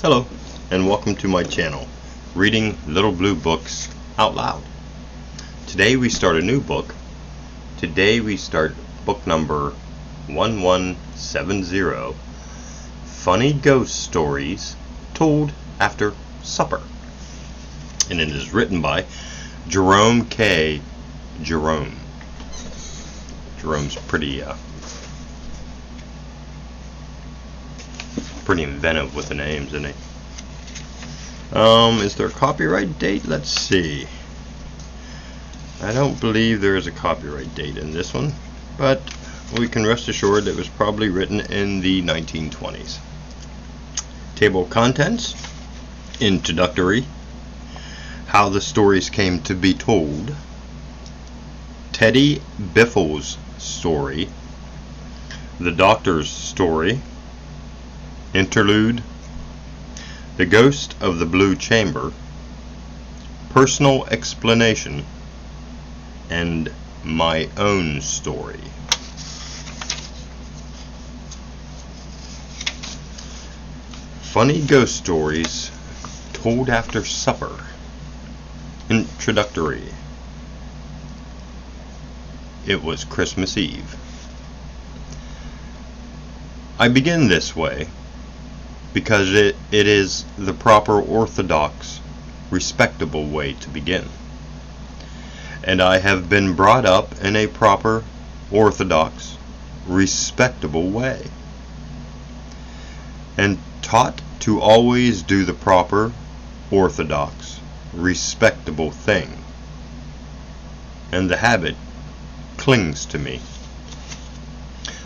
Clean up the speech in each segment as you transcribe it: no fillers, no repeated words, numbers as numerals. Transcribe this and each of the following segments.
Hello, and welcome to my channel, Reading Little Blue Books Out Loud. Today we start a new book. Today we start book number 1170, Funny Ghost Stories Told After Supper. And it is written by Jerome K. Jerome's pretty inventive with the names, isn't he? Is there a copyright date? Let's see. I don't believe there is a copyright date in this one, but we can rest assured it was probably written in the 1920s. Table of contents, introductory, how the stories came to be told, Teddy Biffle's story, the doctor's story, interlude, the ghost of the blue chamber, personal explanation, and my own story. Funny ghost stories told after supper. Introductory. It was Christmas Eve. I begin this way because it is the proper orthodox, respectable way to begin. And I have been brought up in a proper, orthodox, respectable way, and taught to always do the proper, orthodox, respectable thing. And the habit clings to me.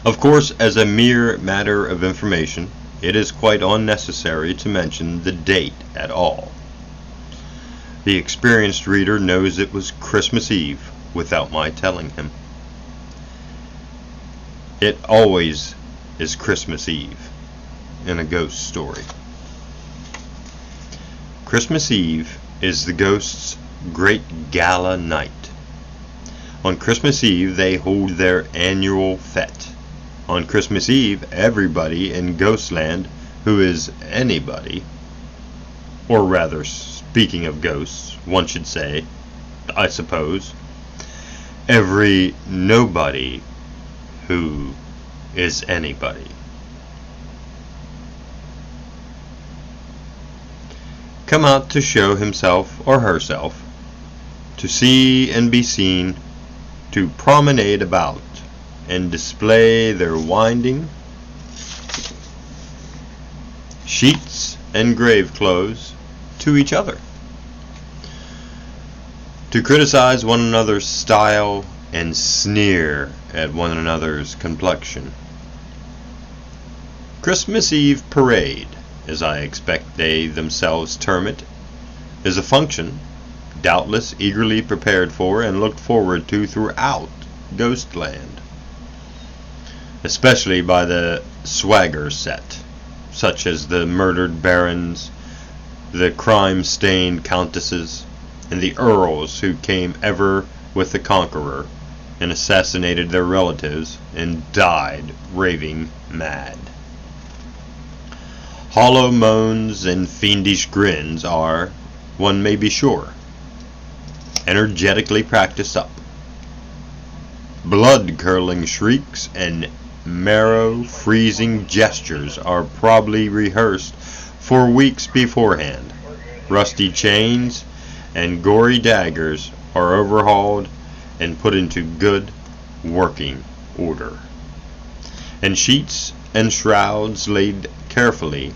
Of course, as a mere matter of information, it is quite unnecessary to mention the date at all. The experienced reader knows it was Christmas Eve without my telling him. It always is Christmas Eve in a ghost story. Christmas Eve is the ghosts' great gala night. On Christmas Eve they hold their annual fete. On Christmas Eve, everybody in Ghostland who is anybody, or rather, speaking of ghosts, one should say, I suppose, every nobody who is anybody, come out to show himself or herself, to see and be seen, to promenade about, and display their winding sheets and grave clothes to each other, to criticize one another's style and sneer at one another's complexion. Christmas Eve parade, as I expect they themselves term it, is a function doubtless eagerly prepared for and looked forward to throughout Ghostland, especially by the swagger set, such as the murdered barons, the crime-stained countesses, and the earls who came ever with the conqueror and assassinated their relatives and died raving mad. Hollow moans and fiendish grins are, one may be sure, energetically practiced up. Blood-curdling shrieks and marrow-freezing gestures are probably rehearsed for weeks beforehand. Rusty chains and gory daggers are overhauled and put into good working order, and sheets and shrouds laid carefully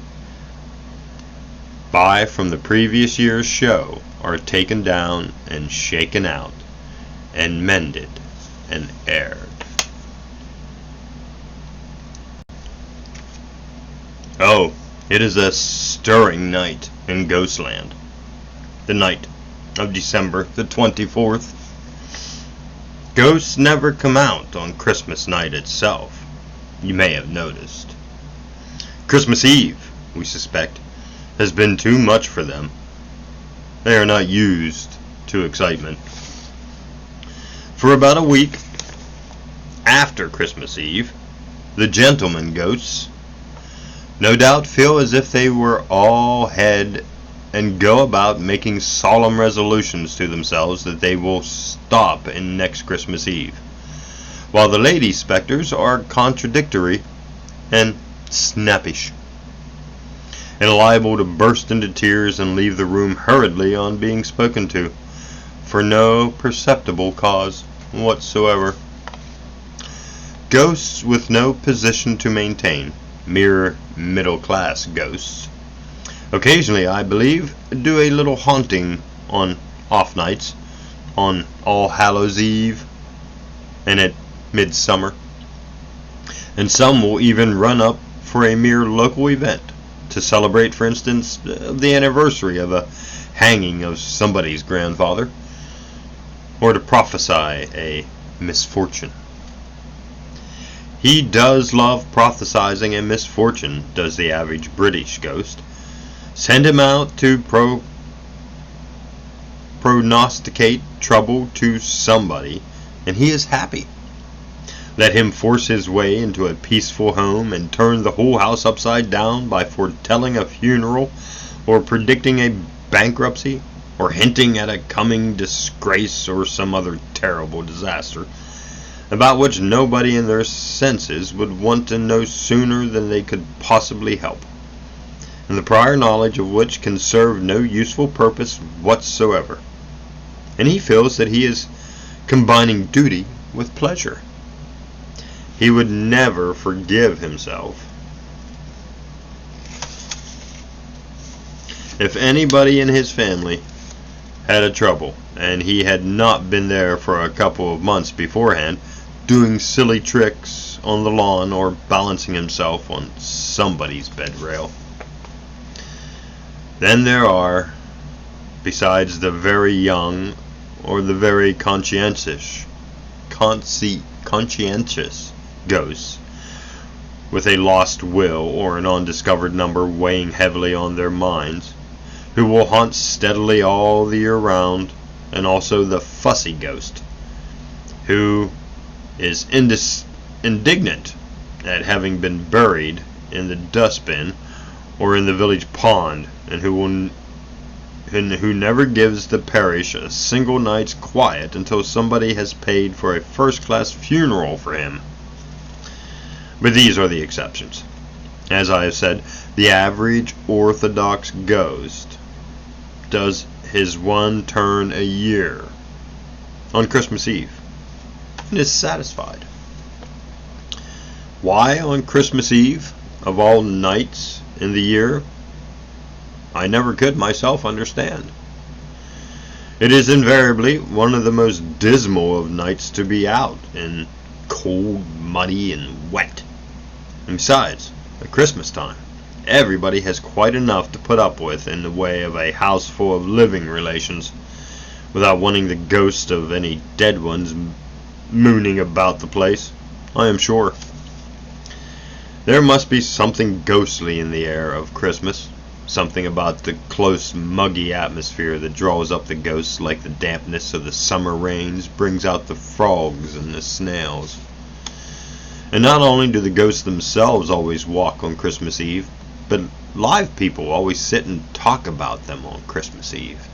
by from the previous year's show are taken down and shaken out and mended and aired. Oh, it is a stirring night in Ghostland. The night of December the 24th. Ghosts never come out on Christmas night itself, you may have noticed. Christmas Eve, we suspect, has been too much for them. They are not used to excitement. For about a week after Christmas Eve, the gentleman ghosts no doubt feel as if they were all head and go about making solemn resolutions to themselves that they will stop in next Christmas Eve, while the lady specters are contradictory and snappish, and liable to burst into tears and leave the room hurriedly on being spoken to, for no perceptible cause whatsoever. Ghosts with no position to maintain, mere middle-class ghosts, occasionally, I believe, do a little haunting on off nights, on All Hallows Eve, and at Midsummer, and some will even run up for a mere local event, to celebrate, for instance, the anniversary of a hanging of somebody's grandfather, or to prophesy a misfortune. He does love prophesizing a misfortune, does the average British ghost. Send him out to prognosticate trouble to somebody, and he is happy. Let him force his way into a peaceful home and turn the whole house upside down by foretelling a funeral, or predicting a bankruptcy, or hinting at a coming disgrace or some other terrible disaster, about which nobody in their senses would want to know sooner than they could possibly help, and the prior knowledge of which can serve no useful purpose whatsoever. And he feels that he is combining duty with pleasure. He would never forgive himself if anybody in his family had a trouble, and he had not been there for a couple of months beforehand, doing silly tricks on the lawn or balancing himself on somebody's bed rail. Then there are, besides the very young or the very conscientious ghosts, with a lost will or an undiscovered number weighing heavily on their minds, who will haunt steadily all the year round, and also the fussy ghost, who is indignant at having been buried in the dustbin or in the village pond, and who never gives the parish a single night's quiet until somebody has paid for a first-class funeral for him. But these are the exceptions. As I have said, the average orthodox ghost does his one turn a year on Christmas Eve and is satisfied. Why on Christmas Eve, of all nights in the year, I never could myself understand. It is invariably one of the most dismal of nights to be out, and cold, muddy, and wet. And besides, at Christmas time, everybody has quite enough to put up with in the way of a house full of living relations, without wanting the ghost of any dead ones mooning about the place, I am sure. There must be something ghostly in the air of Christmas, something about the close, muggy atmosphere that draws up the ghosts like the dampness of the summer rains brings out the frogs and the snails. And not only do the ghosts themselves always walk on Christmas Eve, but live people always sit and talk about them on Christmas Eve.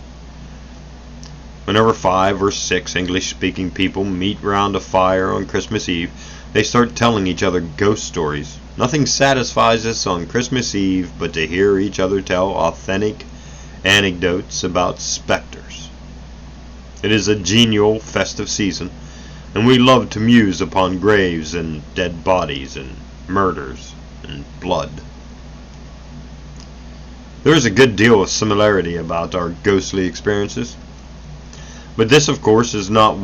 Whenever 5 or 6 English-speaking people meet round a fire on Christmas Eve, they start telling each other ghost stories. Nothing satisfies us on Christmas Eve but to hear each other tell authentic anecdotes about specters. It is a genial, festive season, and we love to muse upon graves and dead bodies and murders and blood. There is a good deal of similarity about our ghostly experiences, but this, of course, is not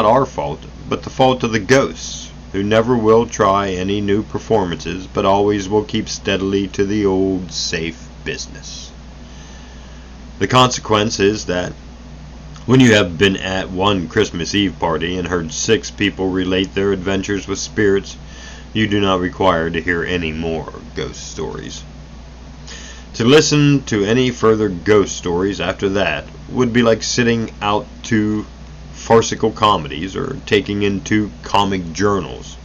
our fault, but the fault of the ghosts, who never will try any new performances, but always will keep steadily to the old, safe business. The consequence is that when you have been at one Christmas Eve party and heard 6 people relate their adventures with spirits, you do not require to hear any more ghost stories. To listen to any further ghost stories after that would be like sitting out 2 farcical comedies or taking in 2 comic journals.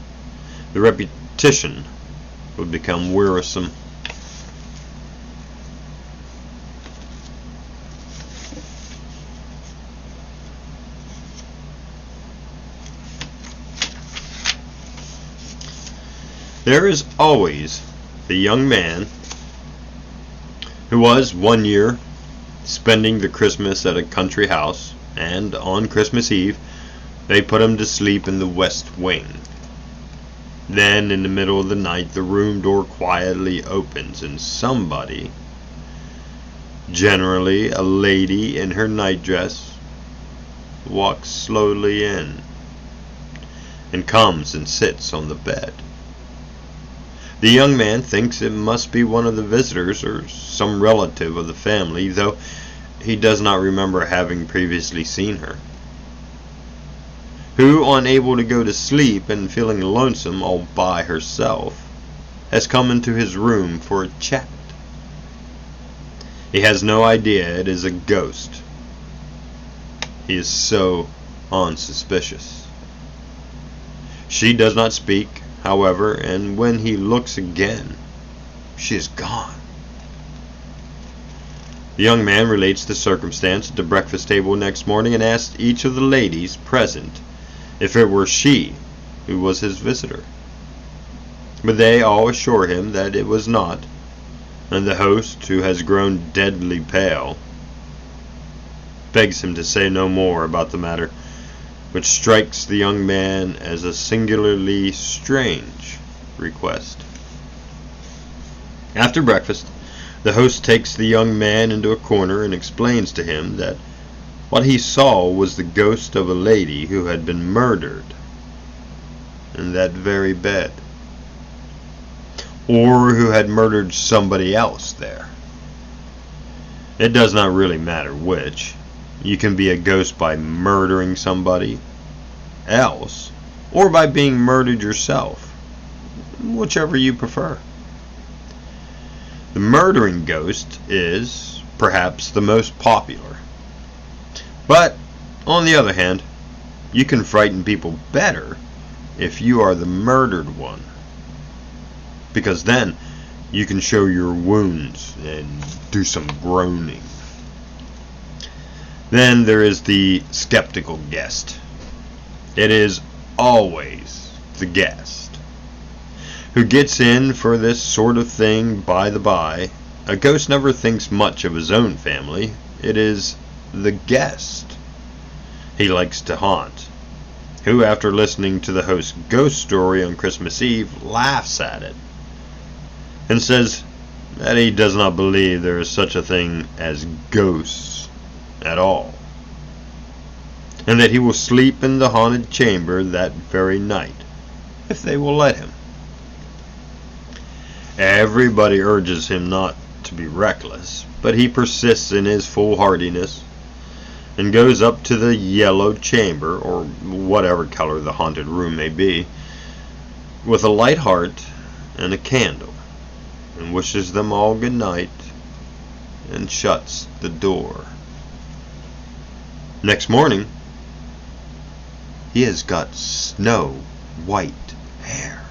The repetition would become wearisome. There is always the young man who was one year spending the Christmas at a country house, and on Christmas Eve they put him to sleep in the west wing. Then in the middle of the night the room door quietly opens and somebody, generally a lady in her nightdress, walks slowly in and comes and sits on the bed. The young man thinks it must be one of the visitors or some relative of the family, though he does not remember having previously seen her, who, unable to go to sleep and feeling lonesome all by herself, has come into his room for a chat. He has no idea it is a ghost. He is so unsuspicious. She does not speak, however, and when he looks again, she is gone. The young man relates the circumstance at the breakfast table next morning and asks each of the ladies present if it were she who was his visitor. But they all assure him that it was not, and the host, who has grown deadly pale, begs him to say no more about the matter, which strikes the young man as a singularly strange request. After breakfast, the host takes the young man into a corner and explains to him that what he saw was the ghost of a lady who had been murdered in that very bed, or who had murdered somebody else there. It does not really matter which. You can be a ghost by murdering somebody else, or by being murdered yourself, whichever you prefer. The murdering ghost is perhaps the most popular. But, on the other hand, you can frighten people better if you are the murdered one, because then you can show your wounds and do some groaning. Then there is the skeptical guest. It is always the guest who gets in for this sort of thing. By the by, a ghost never thinks much of his own family. It is the guest he likes to haunt, who, after listening to the host's ghost story on Christmas Eve, laughs at it and says that he does not believe there is such a thing as ghosts at all, and that he will sleep in the haunted chamber that very night, if they will let him. Everybody urges him not to be reckless, but he persists in his foolhardiness and goes up to the yellow chamber, or whatever color the haunted room may be, with a light heart and a candle, and wishes them all good night and shuts the door. Next morning, he has got snow white hair.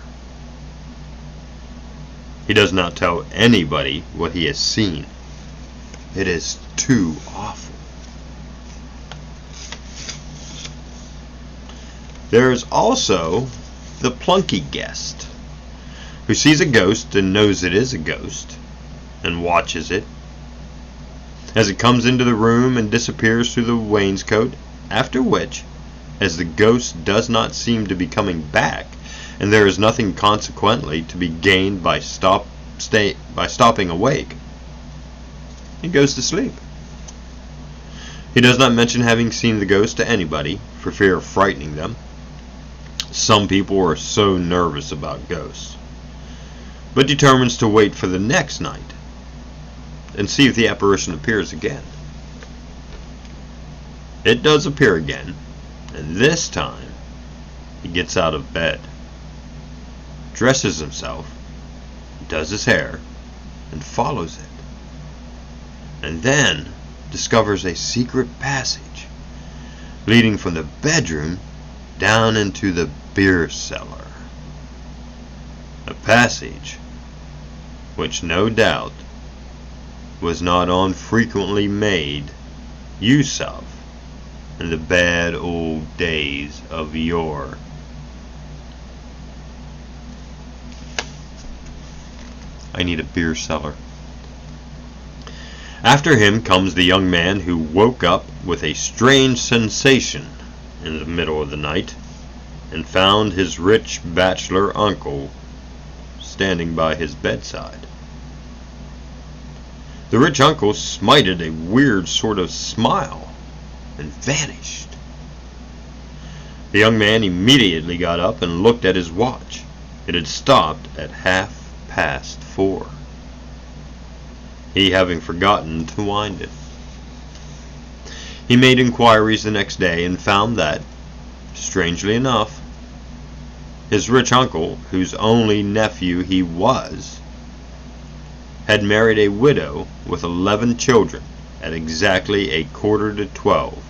He does not tell anybody what he has seen. It is too awful. There is also the plunky guest, who sees a ghost and knows it is a ghost, and watches it as it comes into the room and disappears through the wainscot, after which, as the ghost does not seem to be coming back, and there is nothing consequently to be gained by stopping awake, he goes to sleep. He does not mention having seen the ghost to anybody, for fear of frightening them. Some people are so nervous about ghosts, but determines to wait for the next night and see if the apparition appears again. It does appear again, and this time he gets out of bed, dresses himself, does his hair, and follows it, and then discovers a secret passage leading from the bedroom down into the beer cellar. A passage which no doubt was not unfrequently made use of in the bad old days of yore. I need a beer cellar. After him comes the young man who woke up with a strange sensation in the middle of the night and found his rich bachelor uncle standing by his bedside. The rich uncle smited a weird sort of smile and vanished. The young man immediately got up and looked at his watch. It had stopped at 4:30, he having forgotten to wind it. He made inquiries the next day and found that, strangely enough, his rich uncle, whose only nephew he was, had married a widow with 11 children at exactly 11:45,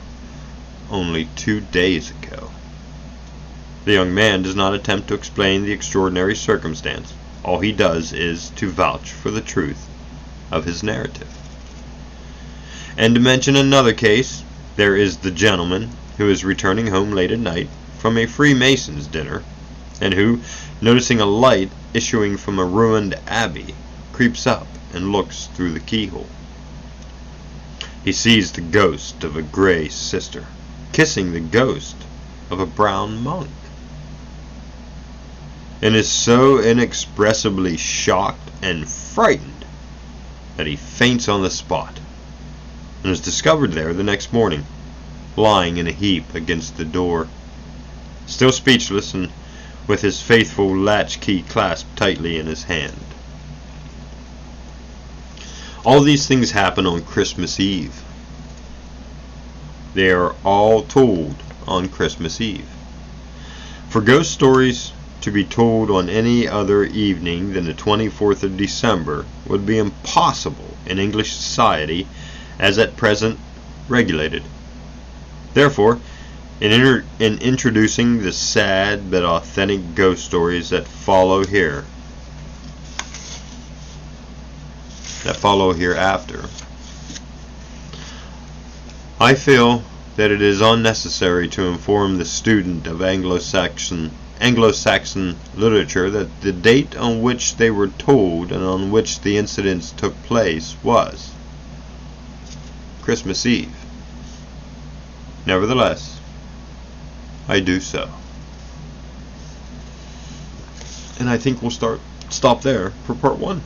only 2 days ago. The young man does not attempt to explain the extraordinary circumstance. All he does is to vouch for the truth of his narrative. And to mention another case, there is the gentleman who is returning home late at night from a Freemasons' dinner, and who, noticing a light issuing from a ruined abbey, creeps up and looks through the keyhole. He sees the ghost of a gray sister kissing the ghost of a brown monk, and is so inexpressibly shocked and frightened that he faints on the spot, and is discovered there the next morning, lying in a heap against the door, still speechless and with his faithful latchkey clasped tightly in his hand. All these things happen on Christmas Eve. They are all told on Christmas Eve. For ghost stories to be told on any other evening than the 24th of December would be impossible in English society as at present regulated. Therefore, in introducing the sad but authentic ghost stories that follow hereafter, I feel that it is unnecessary to inform the student of Anglo-Saxon literature that the date on which they were told and on which the incidents took place was Christmas Eve. Nevertheless, I do so. And I think we'll stop there for part 1.